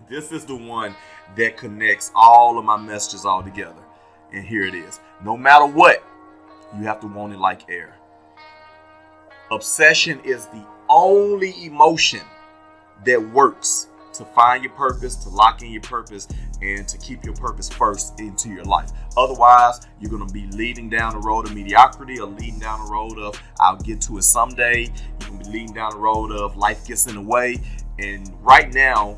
This is the one that connects all of my messages all together. And here it is. No matter what, you have to want it like air. Obsession is the only emotion that works to find your purpose, to lock in your purpose, and to keep your purpose first into your life. Otherwise, you're going to be leading down the road of mediocrity or leading down the road of I'll get to it someday. You're going to be leading down the road of life gets in the way. And right now,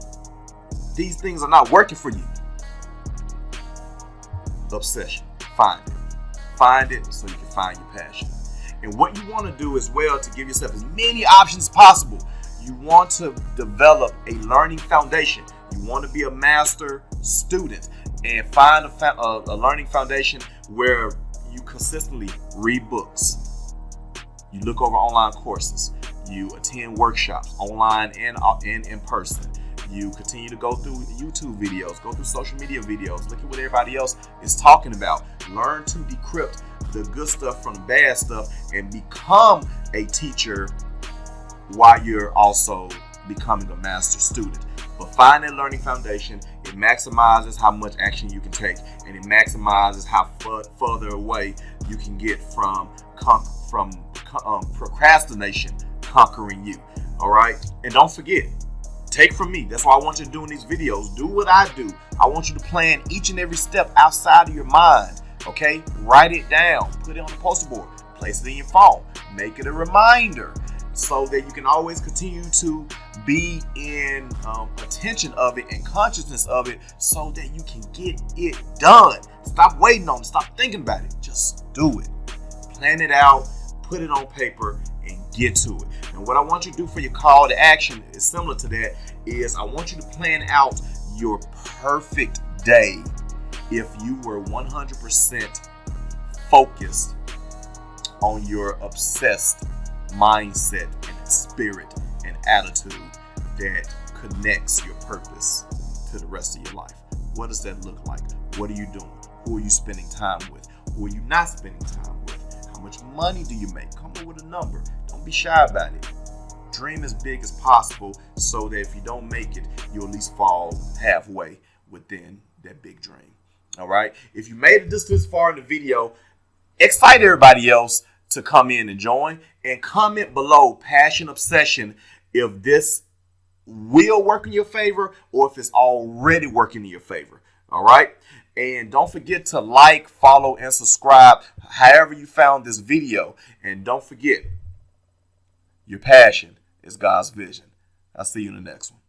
these things are not working for you. Obsession. Find it. Find it so you can find your passion. And what you want to do as well to give yourself as many options as possible, you want to develop a learning foundation. You want to be a master student and find a learning foundation where you consistently read books. You look over online courses. You attend workshops online and in person. You continue to go through YouTube videos, go through social media videos, look at what everybody else is talking about. Learn to decrypt the good stuff from the bad stuff and become a teacher while you're also becoming a master student. But find that learning foundation. It maximizes how much action you can take, and it maximizes how further away you can get from procrastination conquering you. All right, and don't forget. Take from me. That's why I want you to do in these videos. Do what I do. I want you to plan each and every step outside of your mind. Okay? Write it down. Put it on the poster board. Place it in your phone. Make it a reminder so that you can always continue to be in attention of it and consciousness of it so that you can get it done. Stop waiting on it. Stop thinking about it. Just do it. Plan it out. Put it on paper and get to it. And what I want you to do for your call to action is similar to that, is I want you to plan out your perfect day if you were 100% focused on your obsessed mindset and spirit and attitude that connects your purpose to the rest of your life. What does that look like? What are you doing? Who are you spending time with? Who are you not spending time with? How much money do you make? Come up with a number. Don't be shy about it. Dream as big as possible so that if you don't make it, you'll at least fall halfway within that big dream. All right. If you made it this far in the video, excite everybody else to come in and join, and comment below passion obsession if this will work in your favor or if it's already working in your favor. All right. And don't forget to like, follow, and subscribe however you found this video. And don't forget, your passion is God's vision. I'll see you in the next one.